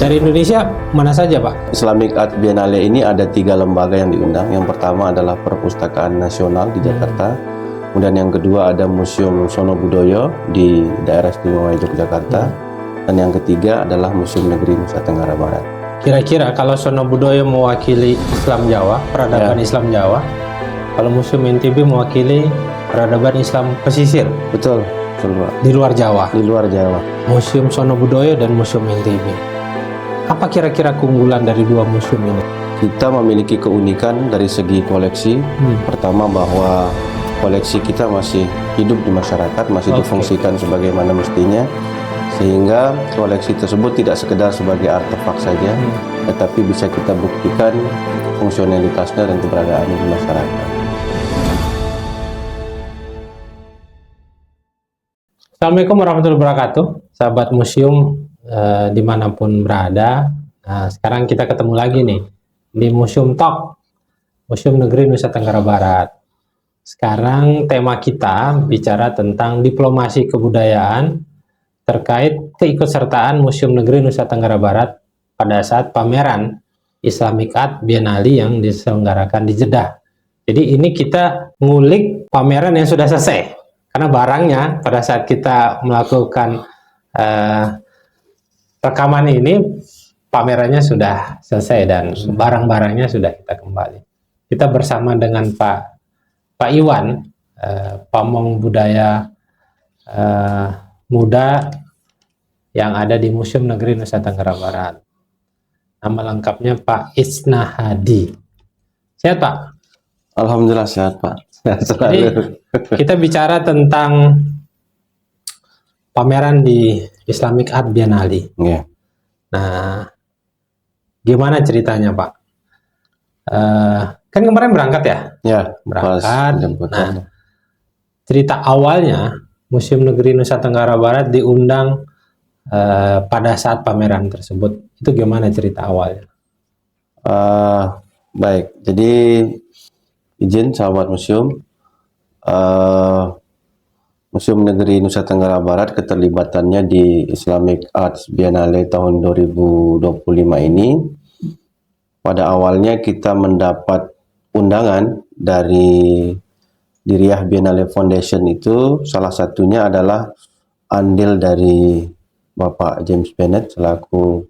Dari Indonesia mana saja, Pak? Islamic Art Biennale ini ada 3 lembaga yang diundang. Yang pertama adalah Perpustakaan Nasional di Jakarta. Kemudian yang kedua ada Museum Sono Budoyo di daerah istimewa Yogyakarta. Dan yang ketiga adalah Museum Negeri Nusa Tenggara Barat. Kira-kira kalau Sono Budoyo mewakili Islam Jawa, peradaban Islam Jawa, kalau Museum NTB mewakili peradaban Islam pesisir. Betul, Pak. Di luar Jawa. Di luar Jawa. Museum Sono Budoyo dan Museum NTB. Apa kira-kira keunggulan dari dua museum ini? Kita memiliki keunikan dari segi koleksi. Pertama bahwa koleksi kita masih hidup di masyarakat, masih difungsikan sebagaimana mestinya. Sehingga koleksi tersebut tidak sekedar sebagai artefak saja, tetapi bisa kita buktikan fungsionalitasnya dan keberadaannya di masyarakat. Assalamualaikum warahmatullahi wabarakatuh, sahabat museum dimanapun berada. Nah, sekarang kita ketemu lagi nih di Museum Talk, Museum Negeri Nusa Tenggara Barat. Sekarang tema kita bicara tentang diplomasi kebudayaan terkait keikutsertaan Museum Negeri Nusa Tenggara Barat pada saat pameran Islamic Art Biennale yang diselenggarakan di Jeddah. Jadi ini kita ngulik pameran yang sudah selesai, karena barangnya pada saat kita melakukan rekaman ini pamerannya sudah selesai dan barang-barangnya sudah kita kembali. Kita bersama dengan Pak Iwan, pamong budaya muda yang ada di Museum Negeri Nusa Tenggara Barat. Nama lengkapnya Pak Isna Hadi. Sehat, Pak? Alhamdulillah sehat, Pak. Sehat selalu. Jadi, kita bicara tentang pameran di Islamic Art Biennale. Nah, gimana ceritanya, Pak? Kan kemarin berangkat ya? Ya, berangkat. Nah, cerita awalnya Museum Negeri Nusa Tenggara Barat diundang pada saat pameran tersebut. Itu gimana cerita awalnya? Baik, jadi izin sahabat museum, Museum Negeri Nusa Tenggara Barat keterlibatannya di Islamic Arts Biennale tahun 2025 ini. Pada awalnya kita mendapat undangan dari Diriyah Biennale Foundation, itu salah satunya adalah andil dari Bapak James Bennett selaku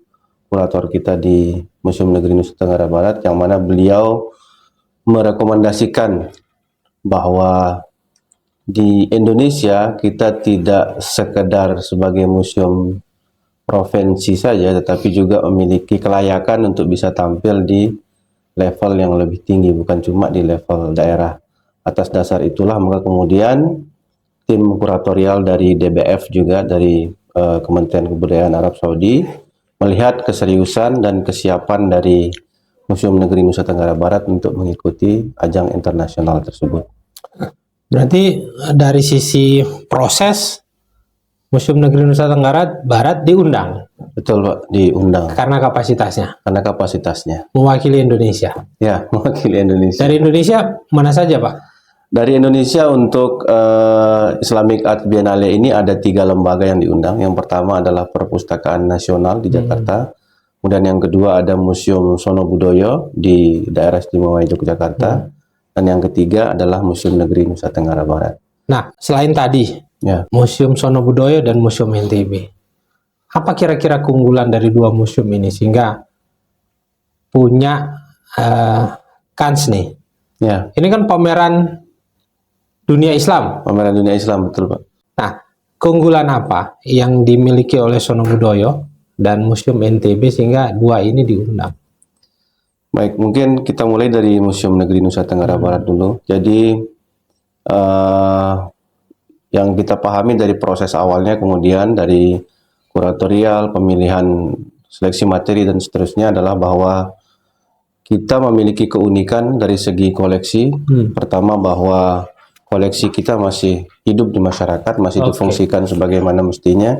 kurator kita di Museum Negeri Nusa Tenggara Barat, yang mana beliau merekomendasikan bahwa di Indonesia kita tidak sekedar sebagai museum provinsi saja, tetapi juga memiliki kelayakan untuk bisa tampil di level yang lebih tinggi, bukan cuma di level daerah. Atas dasar itulah maka kemudian tim kuratorial dari DBF juga dari Kementerian Kebudayaan Arab Saudi melihat keseriusan dan kesiapan dari Museum Negeri Nusa Tenggara Barat untuk mengikuti ajang internasional tersebut. Berarti dari sisi proses Museum Negeri Nusa Tenggara Barat diundang? Betul, Pak, diundang. Karena kapasitasnya? Karena kapasitasnya. Mewakili Indonesia? Ya, mewakili Indonesia. Dari Indonesia mana saja, Pak? Dari Indonesia untuk Islamic Art Biennale ini ada 3 lembaga yang diundang. Yang pertama adalah Perpustakaan Nasional di Jakarta. Kemudian yang kedua ada Museum Sono Budoyo di daerah istimewa Yogyakarta. Dan yang ketiga adalah Museum Negeri Nusa Tenggara Barat. Nah, selain tadi, Museum Sono Budoyo dan Museum NTB, apa kira-kira keunggulan dari dua museum ini sehingga punya kans nih? Ini kan pameran dunia Islam. Pameran dunia Islam, betul, Pak. Nah, keunggulan apa yang dimiliki oleh Sono Budoyo dan Museum NTB sehingga dua ini diundang? Baik, mungkin kita mulai dari Museum Negeri Nusa Tenggara Barat dulu. Jadi, yang kita pahami dari proses awalnya, kemudian dari kuratorial, pemilihan seleksi materi dan seterusnya adalah bahwa kita memiliki keunikan dari segi koleksi. Pertama bahwa koleksi kita masih hidup di masyarakat, masih difungsikan sebagaimana mestinya,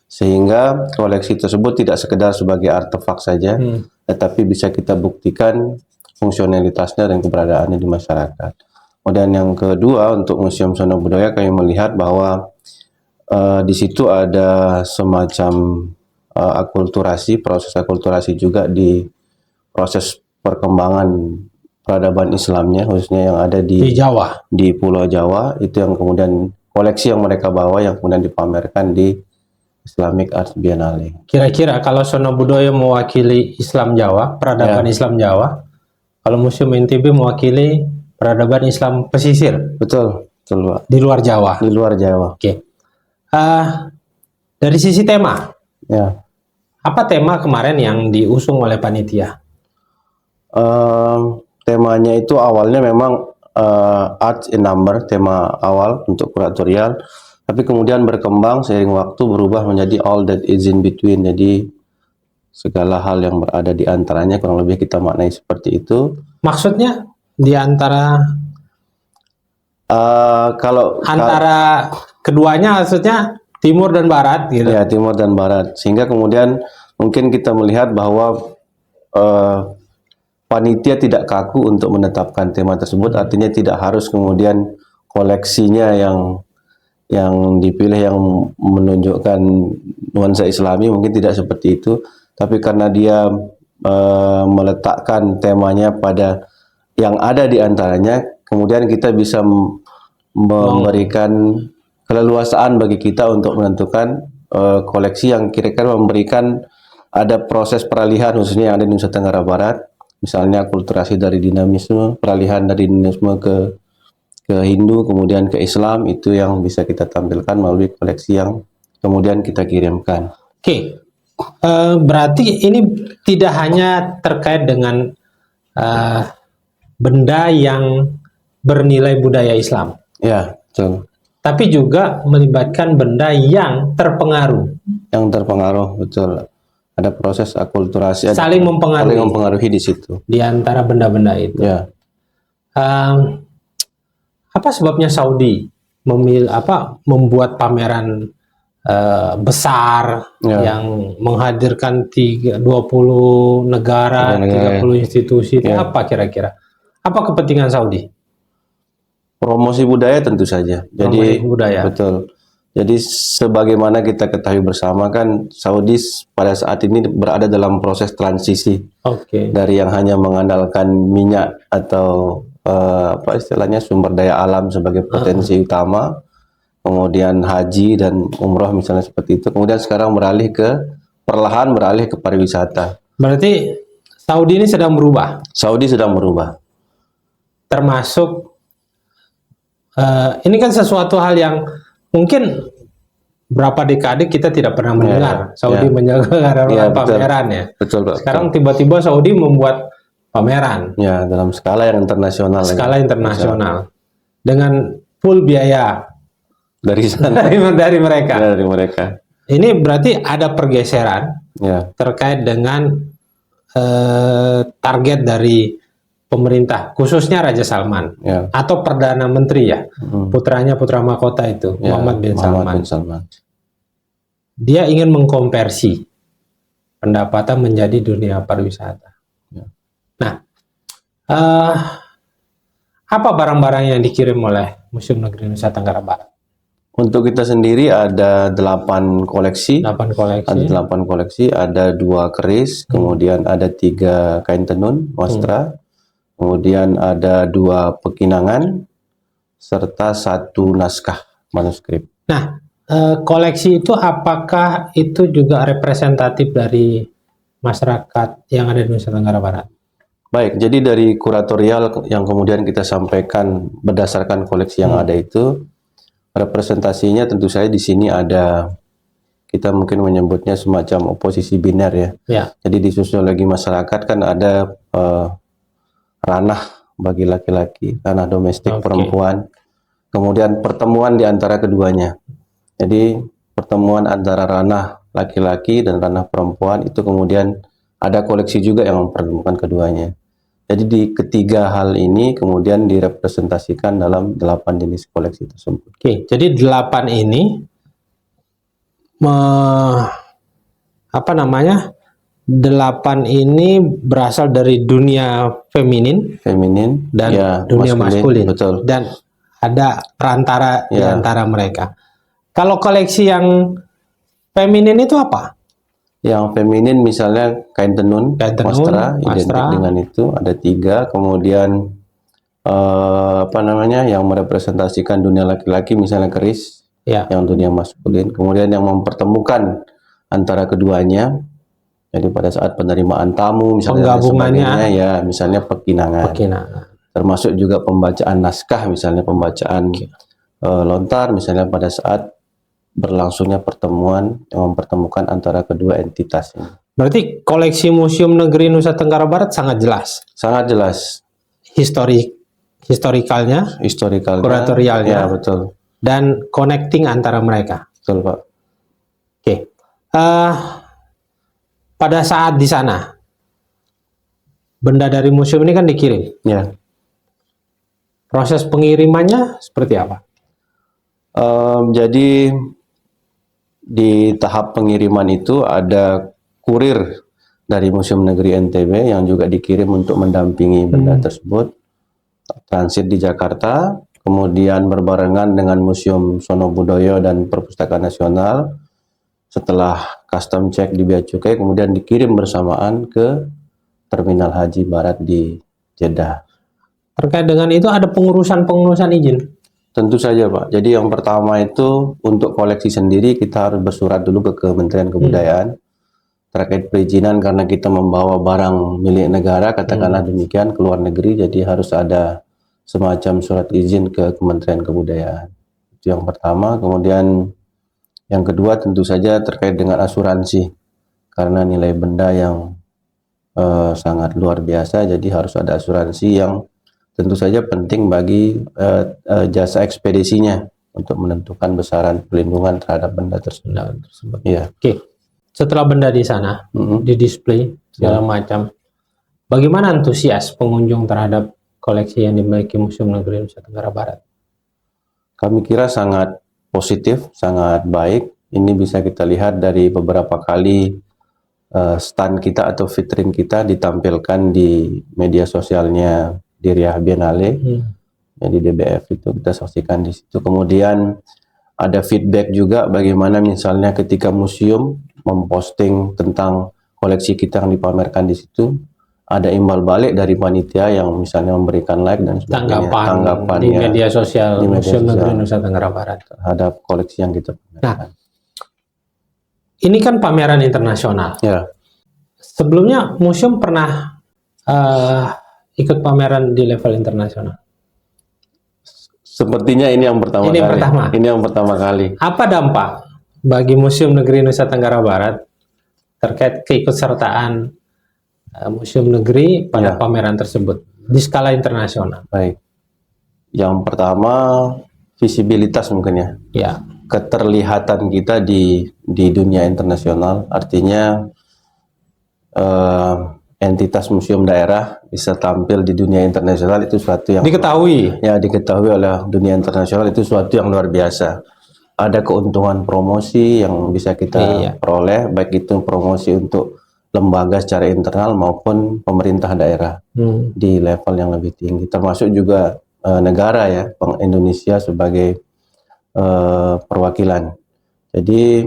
sehingga koleksi tersebut tidak sekedar sebagai artefak saja, tetapi bisa kita buktikan fungsionalitasnya dan keberadaannya di masyarakat. Kemudian yang kedua, untuk Museum Sono Budoyo kami melihat bahwa di situ ada semacam akulturasi, proses akulturasi juga di proses perkembangan peradaban Islamnya, khususnya yang ada Di Jawa. di Pulau Jawa, itu yang kemudian koleksi yang mereka bawa yang kemudian dipamerkan di Islamic Arts Biennale. Kira-kira kalau Sono Budoyo mewakili Islam Jawa, peradaban Islam Jawa, kalau Museum NTB mewakili peradaban Islam pesisir Betul, betul Pak. di luar Jawa. Di luar Jawa. Oke. Dari sisi tema, Ya. apa tema kemarin yang diusung oleh panitia? Temanya itu awalnya memang Arts in Number, tema awal untuk kuratorial, tapi kemudian berkembang seiring waktu berubah menjadi All That Is in Between. Jadi segala hal yang berada di antaranya, kurang lebih kita maknai seperti itu. Maksudnya di antara Kalau keduanya, maksudnya timur dan barat gitu. ya timur dan barat, sehingga kemudian mungkin kita melihat bahwa panitia tidak kaku untuk menetapkan tema tersebut, artinya tidak harus kemudian koleksinya yang dipilih yang menunjukkan nuansa Islami, mungkin tidak seperti itu, tapi karena dia meletakkan temanya pada yang ada di antaranya, kemudian kita bisa memberikan keleluasaan bagi kita untuk menentukan koleksi yang kira-kira memberikan ada proses peralihan khususnya yang ada di Nusa Tenggara Barat, misalnya akulturasi dari dinamisme, peralihan dari dinamisme ke Hindu, kemudian ke Islam, itu yang bisa kita tampilkan melalui koleksi yang kemudian kita kirimkan. Oke. Berarti ini tidak hanya terkait dengan benda yang bernilai budaya Islam, Ya, betul. tapi juga melibatkan benda yang terpengaruh, Betul. Ada proses akulturasi, saling mempengaruhi saling mempengaruhi di situ. di antara benda-benda itu. Ya. Apa sebabnya Saudi membuat pameran besar yang menghadirkan 20 negara, 30 institusi? Itu apa kira-kira? Apa kepentingan Saudi? Promosi budaya tentu saja. Jadi budaya. betul. Jadi sebagaimana kita ketahui bersama kan, Saudi pada saat ini berada dalam proses transisi dari yang hanya mengandalkan minyak atau apa istilahnya sumber daya alam sebagai potensi utama, kemudian haji dan umroh misalnya seperti itu, kemudian sekarang perlahan beralih ke pariwisata. Berarti Saudi ini sedang berubah. Saudi sedang berubah. Termasuk ini kan sesuatu hal yang mungkin berapa dekade kita tidak pernah mendengar Saudi menyelenggarakan pameran ya. Betul, Pak. Sekarang tiba-tiba Saudi membuat pameran. Ya, dalam skala yang internasional. Skala internasional. Dengan full biaya dari sana. dari mereka. Dari mereka. Ini berarti ada pergeseran terkait dengan target dari pemerintah, khususnya Raja Salman atau Perdana Menteri putranya putra mahkota itu, Muhammad bin Salman. Dia ingin mengkonversi pendapatan menjadi dunia pariwisata. Nah, apa barang-barang yang dikirim oleh Museum Negeri Nusa Tenggara Barat? Untuk kita sendiri ada 8 koleksi. 8 koleksi. Ada 8 koleksi, ada 2 keris, kemudian ada 3 kain tenun, wastra. Kemudian ada 2 pekinangan, serta 1 naskah manuskrip. Nah, koleksi itu apakah itu juga representatif dari masyarakat yang ada di Nusa Tenggara Barat? Baik, jadi dari kuratorial yang kemudian kita sampaikan berdasarkan koleksi yang ada itu, representasinya tentu saja di sini ada, kita mungkin menyebutnya semacam oposisi biner ya. Jadi di sosiologi masyarakat kan ada ranah bagi laki-laki, ranah domestik perempuan, kemudian pertemuan di antara keduanya. Jadi pertemuan antara ranah laki-laki dan ranah perempuan itu kemudian ada koleksi juga yang mempertemukan keduanya. Jadi di ketiga hal ini kemudian direpresentasikan dalam 8 jenis koleksi tersebut. Oke, jadi 8 ini 8 ini berasal dari dunia feminin dan dunia maskulin. Betul. Dan ada perantara di antara mereka. Kalau koleksi yang feminin itu apa? Yang feminin misalnya kain tenun, wastra, identik wastra. dengan itu ada 3. Kemudian yang merepresentasikan dunia laki-laki misalnya keris, Ya. yang dunia maskulin. Kemudian yang mempertemukan antara keduanya, jadi pada saat penerimaan tamu misalnya dan Penggabungannya. sebagainya, ya misalnya pekinangan. Termasuk juga pembacaan naskah, misalnya pembacaan lontar, misalnya pada saat berlangsungnya pertemuan yang mempertemukan antara kedua entitas ini. Berarti koleksi Museum Negeri Nusa Tenggara Barat sangat jelas. Sangat jelas. Historikalnya, kuratorialnya, ya betul. Dan connecting antara mereka. Betul, Pak. Oke. Pada saat di sana, benda dari museum ini kan dikirim. Ya. Proses pengirimannya seperti apa? Jadi di tahap pengiriman itu ada kurir dari Museum Negeri NTB yang juga dikirim untuk mendampingi benda tersebut, transit di Jakarta, kemudian berbarengan dengan Museum Sono Budoyo dan Perpustakaan Nasional. Setelah custom check di Bea Cukai, kemudian dikirim bersamaan ke Terminal Haji Barat di Jeddah. Terkait dengan itu ada pengurusan izin? Tentu saja, Pak. Jadi yang pertama itu untuk koleksi sendiri kita harus bersurat dulu ke Kementerian Kebudayaan terkait perizinan, karena kita membawa barang milik negara, katakanlah demikian, ke luar negeri, jadi harus ada semacam surat izin ke Kementerian Kebudayaan. Itu yang pertama. Kemudian yang kedua tentu saja terkait dengan asuransi, karena nilai benda yang sangat luar biasa, jadi harus ada asuransi yang tentu saja penting bagi jasa ekspedisinya untuk menentukan besaran perlindungan terhadap benda tersebut. Ya. Oke. Setelah benda di sana, di display segala macam, bagaimana antusias pengunjung terhadap koleksi yang dimiliki Museum Negeri Nusa Tenggara Barat? Kami kira sangat positif, sangat baik. Ini bisa kita lihat dari beberapa kali stand kita atau vitrin kita ditampilkan di media sosialnya Diriyah Biennale, jadi DBF itu kita saksikan di situ. Kemudian ada feedback juga bagaimana misalnya ketika museum memposting tentang koleksi kita yang dipamerkan di situ, ada imbal balik dari panitia yang misalnya memberikan like dan sebagainya, tanggapan di media sosial Museum Negeri Nusa Tenggara Barat terhadap koleksi yang kita pamerkan. Nah, ini kan pameran internasional. Ya. Sebelumnya museum pernah ikut pameran di level internasional? Sepertinya ini yang pertama kali. Ini yang pertama kali. Apa dampak bagi Museum Negeri Nusa Tenggara Barat terkait keikutsertaan Museum Negeri pada pameran tersebut di skala internasional? Baik. Yang pertama visibilitas mungkin ya. Ya. Keterlihatan kita di dunia internasional, artinya entitas museum daerah bisa tampil di dunia internasional, itu suatu yang diketahui oleh dunia internasional, itu suatu yang luar biasa. Ada keuntungan promosi yang bisa kita peroleh, baik itu promosi untuk lembaga secara internal maupun pemerintah daerah di level yang lebih tinggi, termasuk juga negara ya, Bank Indonesia sebagai perwakilan. Jadi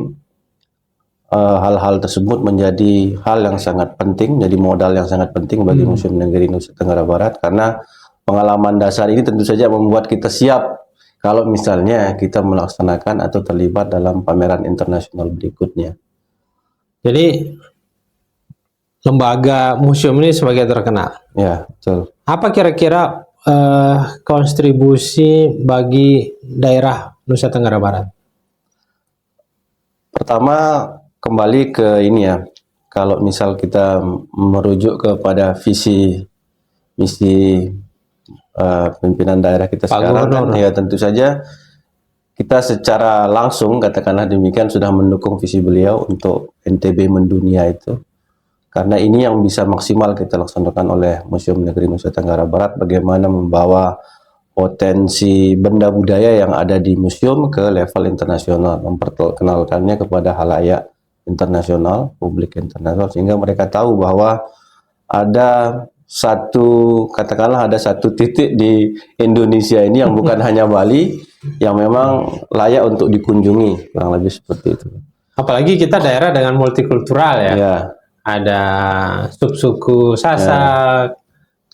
hal-hal tersebut menjadi hal yang sangat penting, jadi modal yang sangat penting bagi Museum Negeri Nusa Tenggara Barat, karena pengalaman dasar ini tentu saja membuat kita siap kalau misalnya kita melaksanakan atau terlibat dalam pameran internasional berikutnya. Jadi lembaga museum ini sebagai terkenal. Ya, betul. Apa kira-kira kontribusi bagi daerah Nusa Tenggara Barat? Pertama, kembali ke ini ya, kalau misal kita merujuk kepada visi misi pimpinan daerah kita sekarang kan, ya tentu saja kita secara langsung katakanlah demikian sudah mendukung visi beliau untuk NTB mendunia itu, karena ini yang bisa maksimal kita laksanakan oleh Museum Negeri Nusa Tenggara Barat, bagaimana membawa potensi benda budaya yang ada di museum ke level internasional, memperkenalkannya kepada halayak internasional, publik internasional, sehingga mereka tahu bahwa ada satu, katakanlah ada satu titik di Indonesia ini yang bukan hanya Bali, yang memang layak untuk dikunjungi, kurang lebih seperti itu. Apalagi kita daerah dengan multikultural ya. Ya, Ada subsuku Sasak,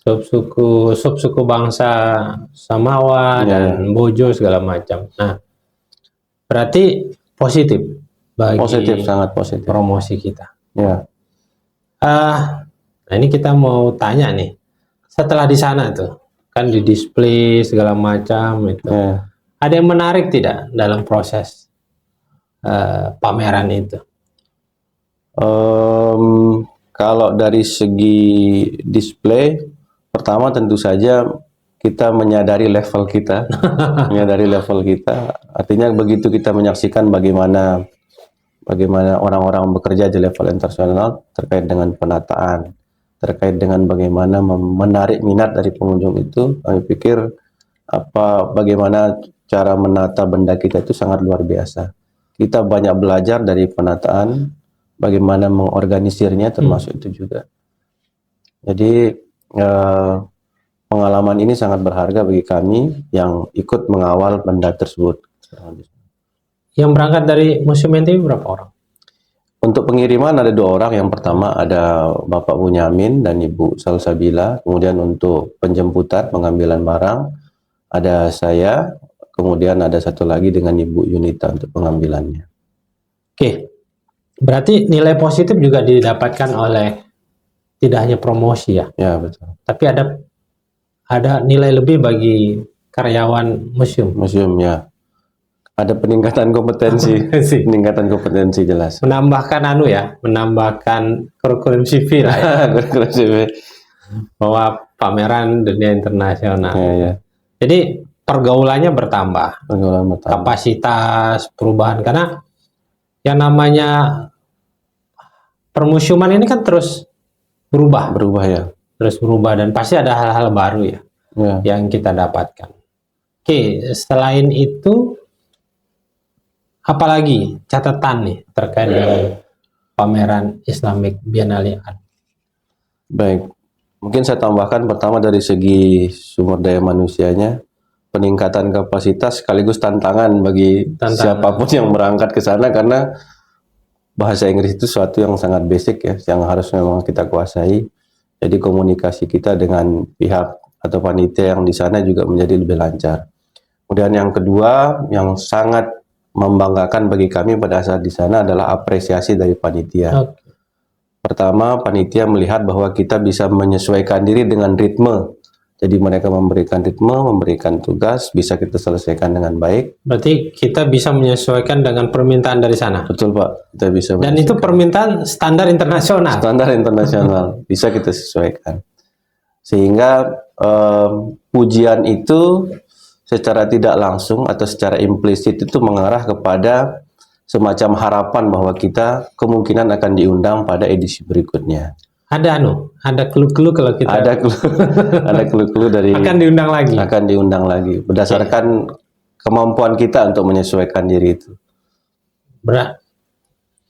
subsuku bangsa Samawa Ya. dan Bojo segala macam. Nah, berarti positif bagi positif, sangat positif. promosi kita. Ya, Nah ini kita mau tanya nih, setelah di sana tuh kan di display segala macam itu, ya. ada yang menarik tidak dalam proses pameran itu? Kalau dari segi display, pertama tentu saja kita menyadari level kita, menyadari level kita. Artinya begitu kita menyaksikan bagaimana orang-orang bekerja di level internasional terkait dengan penataan, terkait dengan bagaimana menarik minat dari pengunjung itu, kami pikir bagaimana cara menata benda kita itu sangat luar biasa. Kita banyak belajar dari penataan, bagaimana mengorganisirnya termasuk itu juga. Jadi pengalaman ini sangat berharga bagi kami yang ikut mengawal benda tersebut. Yang berangkat dari Museum NTB berapa orang? Untuk pengiriman ada 2 orang. Yang pertama ada Bapak Bunyamin dan Ibu Salsabila. Kemudian untuk penjemputan, pengambilan barang ada saya. Kemudian ada satu lagi dengan Ibu Yunita untuk pengambilannya. Oke, berarti nilai positif juga didapatkan oleh tidak hanya promosi ya, Ya, betul. tapi ada nilai lebih bagi karyawan museum. Museumnya ada peningkatan kompetensi, peningkatan kompetensi jelas. Menambahkan menambahkan kurikulum CV lah ya, bahwa pameran dunia internasional. Ya. Jadi pergaulannya bertambah, Pergaulan bertambah. kapasitas perubahan, karena yang namanya permusiuman ini kan terus berubah dan pasti ada hal-hal baru ya yang kita dapatkan. Oke, selain itu apalagi catatan nih terkait dengan pameran Islamic Biennale Art? Baik, mungkin saya tambahkan pertama dari segi sumber daya manusianya, peningkatan kapasitas sekaligus tantangan bagi siapapun yang berangkat ke sana, karena bahasa Inggris itu suatu yang sangat basic ya, yang harus memang kita kuasai. Jadi komunikasi kita dengan pihak atau panitia yang di sana juga menjadi lebih lancar. Kemudian yang kedua, yang sangat membanggakan bagi kami pada saat di sana adalah apresiasi dari panitia. Pertama, panitia melihat bahwa kita bisa menyesuaikan diri dengan ritme. Jadi mereka memberikan ritme, memberikan tugas, bisa kita selesaikan dengan baik. Berarti kita bisa menyesuaikan dengan permintaan dari sana. Betul Pak, kita bisa. Dan itu permintaan standar internasional. Standar internasional, bisa kita sesuaikan. Sehingga pujian itu secara tidak langsung atau secara implisit itu mengarah kepada semacam harapan bahwa kita kemungkinan akan diundang pada edisi berikutnya. Ada clue-clue kalau kita ada clue-clue dari akan diundang lagi berdasarkan kemampuan kita untuk menyesuaikan diri itu.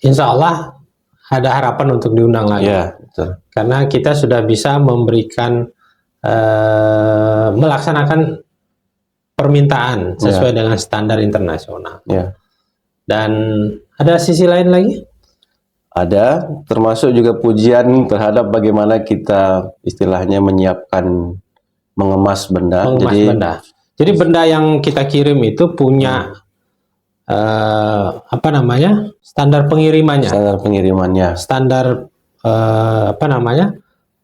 Insya Allah ada harapan untuk diundang lagi. Ya, betul. Karena kita sudah bisa memberikan melaksanakan permintaan sesuai dengan standar internasional. Ya. Dan ada sisi lain lagi? Ada, termasuk juga pujian terhadap bagaimana kita istilahnya menyiapkan, mengemas benda. Jadi benda yang kita kirim itu punya standar pengirimannya. Standar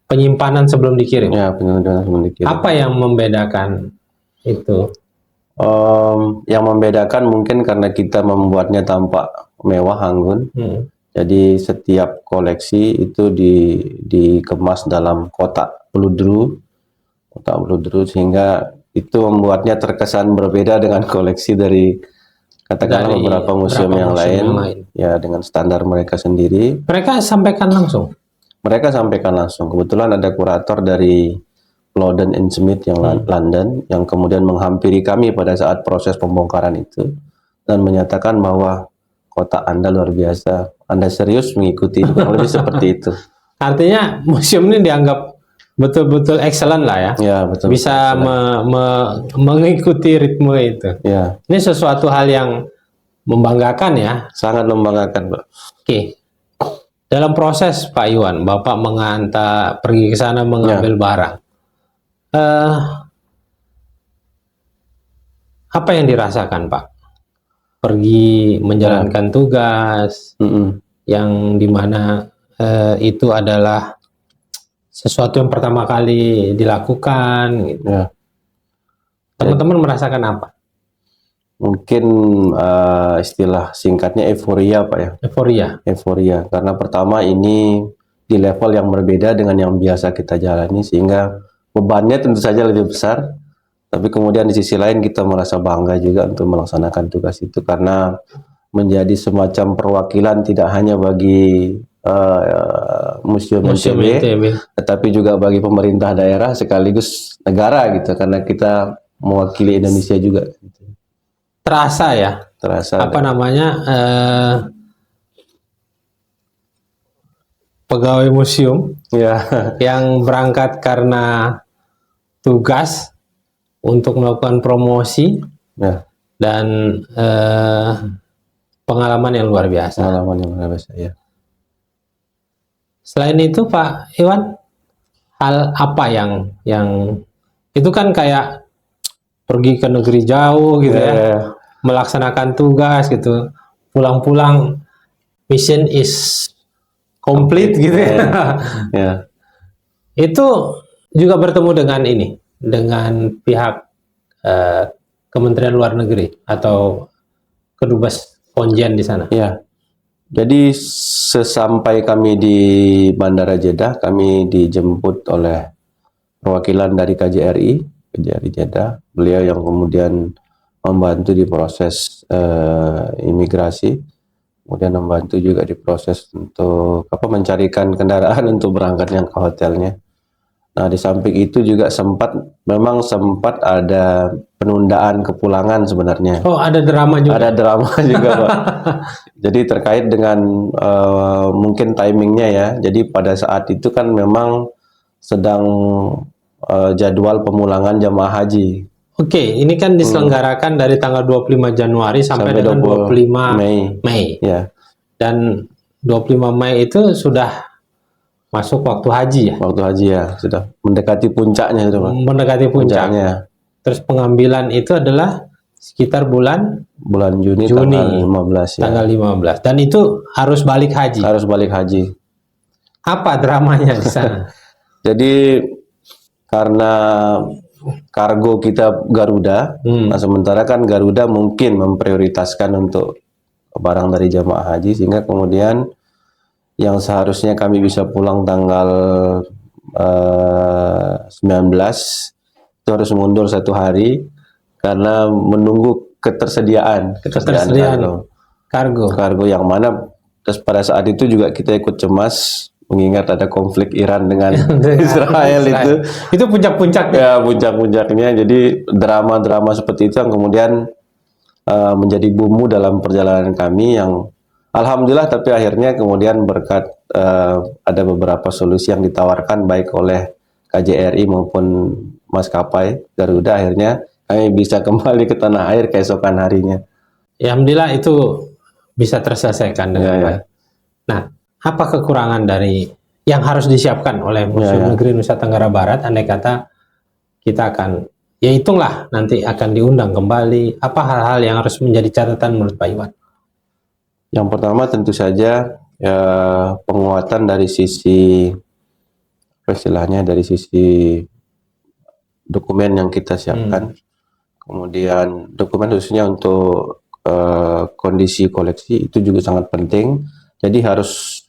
penyimpanan sebelum dikirim. Ya, penyimpanan sebelum dikirim. Apa yang membedakan itu? Yang membedakan mungkin karena kita membuatnya tampak mewah, anggun. Jadi setiap koleksi itu dikemas dalam kotak peludru, sehingga itu membuatnya terkesan berbeda dengan koleksi dari katakanlah beberapa museum yang lain. Ya, dengan standar mereka sendiri. Mereka sampaikan langsung. Kebetulan ada kurator dari Loudon and Smith yang London yang kemudian menghampiri kami pada saat proses pembongkaran itu dan menyatakan bahwa kotak Anda luar biasa. Anda serius mengikuti, kurang lebih seperti itu. Artinya museum ini dianggap betul-betul excellent lah ya. Ya, betul. Bisa mengikuti ritme itu. Ya. Ini sesuatu hal yang membanggakan ya. Sangat membanggakan, Pak. Oke. Dalam proses Pak Iwan, Bapak mengantar pergi ke sana mengambil barang. Apa yang dirasakan Pak? Pergi menjalankan tugas yang dimana itu adalah sesuatu yang pertama kali dilakukan. Gitu. Ya. Teman-teman merasakan apa? Mungkin istilah singkatnya euforia, Pak ya. Euforia. Karena pertama ini di level yang berbeda dengan yang biasa kita jalani, sehingga bebannya tentu saja lebih besar. Tapi kemudian di sisi lain kita merasa bangga juga untuk melaksanakan tugas itu, karena menjadi semacam perwakilan tidak hanya bagi Museum NTB, tetapi juga bagi pemerintah daerah sekaligus negara gitu, karena kita mewakili Indonesia juga. Terasa ya? Terasa. Apa namanya? Pegawai museum ya, yang berangkat karena tugas untuk melakukan promosi ya. Dan pengalaman yang luar biasa. Ya. Selain itu Pak Iwan, hal apa yang itu kan kayak pergi ke negeri jauh gitu ya, melaksanakan tugas gitu, pulang-pulang mission is complete gitu ya. Itu juga bertemu dengan pihak Kementerian Luar Negeri atau Kedubes Pontian di sana. Ya. Jadi sesampai kami di Bandara Jeddah, kami dijemput oleh perwakilan dari KJRI Jeddah. Beliau yang kemudian membantu di proses imigrasi, kemudian membantu juga di proses untuk mencarikan kendaraan untuk berangkatnya ke hotelnya. Nah, di samping itu juga memang sempat ada penundaan kepulangan sebenarnya. Oh, ada drama juga? Ada drama juga, Pak. Jadi terkait dengan mungkin timingnya ya. Jadi pada saat itu kan memang sedang jadwal pemulangan jamaah haji. Oke, ini kan diselenggarakan dari tanggal 25 Januari sampai dengan 25 Mei. Ya. Dan 25 Mei itu sudah masuk waktu haji ya? Waktu haji ya, sudah mendekati puncaknya itu, Pak. Mendekati puncaknya. Terus pengambilan itu adalah sekitar bulan Juni tanggal 15 ya. Tanggal 15. Dan itu harus balik haji. Harus balik haji. Apa dramanya di sana? Jadi karena kargo kita Garuda, nah sementara kan Garuda mungkin memprioritaskan untuk barang dari jamaah haji, sehingga kemudian yang seharusnya kami bisa pulang tanggal 19 itu harus mundur 1 hari karena menunggu ketersediaan kargo yang mana. Terus pada saat itu juga kita ikut cemas mengingat ada konflik Iran dengan Israel. Itu puncak-puncaknya. Ya, puncak-puncaknya. Jadi drama-drama seperti itu yang kemudian menjadi bumbu dalam perjalanan kami, yang alhamdulillah tapi akhirnya kemudian berkat ada beberapa solusi yang ditawarkan baik oleh KJRI maupun maskapai Garuda, akhirnya kami bisa kembali ke tanah air keesokan harinya. Ya, alhamdulillah itu bisa terselesaikan dengan baik. Nah, apa kekurangan dari yang harus disiapkan oleh Museum Negeri Nusa Tenggara Barat andai kata kita akan, ya hitunglah nanti akan diundang kembali, apa hal-hal yang harus menjadi catatan menurut Pak Iwan? Yang pertama tentu saja ya, penguatan dari sisi dari sisi dokumen yang kita siapkan, kemudian dokumen khususnya untuk kondisi koleksi itu juga sangat penting. Jadi harus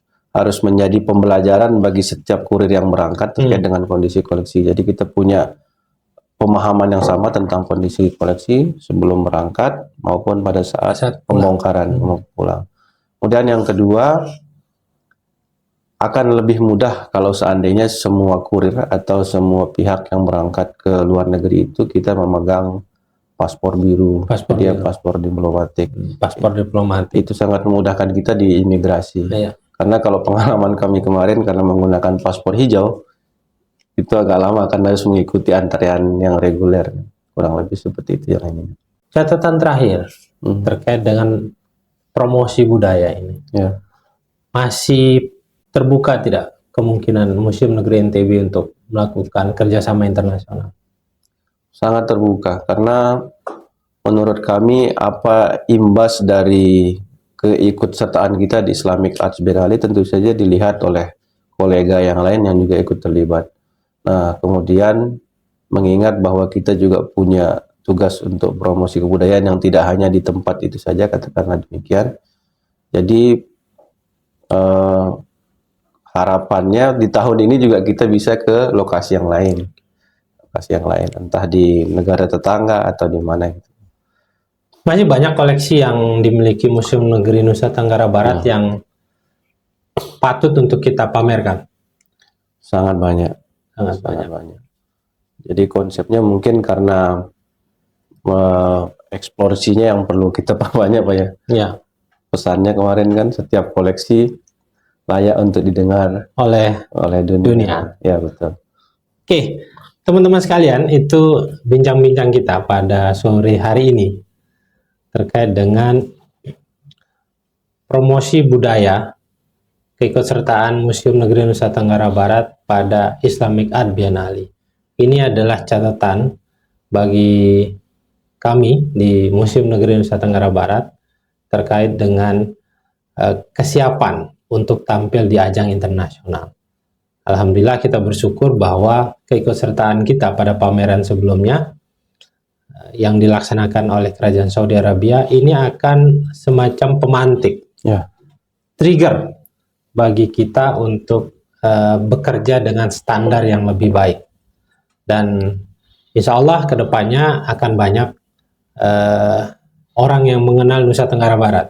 menjadi pembelajaran bagi setiap kurir yang berangkat terkait dengan kondisi koleksi. Jadi kita punya pemahaman yang sama tentang kondisi koleksi sebelum berangkat maupun pada saat pembongkaran mau pulang. Kemudian yang kedua, akan lebih mudah kalau seandainya semua kurir atau semua pihak yang berangkat ke luar negeri itu kita memegang paspor biru, paspor diplomatik. Paspor diplomatik itu sangat memudahkan kita di imigrasi. Karena kalau pengalaman kami kemarin karena menggunakan paspor hijau itu agak lama karena harus mengikuti antrean yang reguler, kurang lebih seperti itu yang ini. Catatan terakhir terkait dengan promosi budaya ini, Ya. masih terbuka tidak kemungkinan Museum Negeri NTB untuk melakukan kerjasama internasional? Sangat terbuka, karena menurut kami apa imbas dari keikutsertaan kita di Islamic Arts Biennale tentu saja dilihat oleh kolega yang lain yang juga ikut terlibat. Nah, kemudian mengingat bahwa kita juga punya tugas untuk promosi kebudayaan yang tidak hanya di tempat itu saja, katakanlah demikian. Jadi harapannya di tahun ini juga kita bisa ke lokasi yang lain, entah di negara tetangga atau di mana. Masih banyak koleksi yang dimiliki Museum Negeri Nusa Tenggara Barat yang patut untuk kita pamerkan. Sangat banyak. Sangat banyak. Jadi konsepnya mungkin karena eksplorasinya yang perlu kita perbanyak, Pak ya. Ya. Pesannya kemarin kan setiap koleksi layak untuk didengar oleh dunia. Ya, betul. Oke, teman-teman sekalian, itu bincang-bincang kita pada sore hari ini terkait dengan promosi budaya keikutsertaan Museum Negeri Nusa Tenggara Barat pada Islamic Art Biennale. Ini adalah catatan bagi kami di Museum Negeri Nusa Tenggara Barat terkait dengan kesiapan untuk tampil di ajang internasional. Alhamdulillah kita bersyukur bahwa keikutsertaan kita pada pameran sebelumnya yang dilaksanakan oleh Kerajaan Saudi Arabia ini akan semacam pemantik, trigger bagi kita untuk bekerja dengan standar yang lebih baik. Dan insya Allah kedepannya akan banyak orang yang mengenal Nusa Tenggara Barat,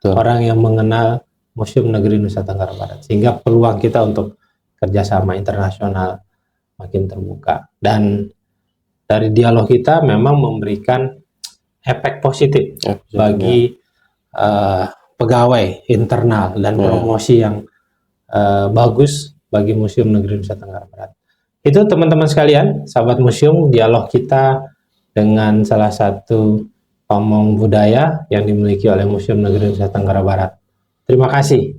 orang yang mengenal Museum Negeri Nusa Tenggara Barat, sehingga peluang kita untuk kerjasama internasional makin terbuka. Dan dari dialog kita memang memberikan efek positif bagi pegawai internal dan promosi yang bagus bagi Museum Negeri Nusa Tenggara Barat. Itu teman-teman sekalian, sahabat museum, dialog kita dengan salah satu pamong budaya yang dimiliki oleh Museum Negeri Nusa Tenggara Barat. Terima kasih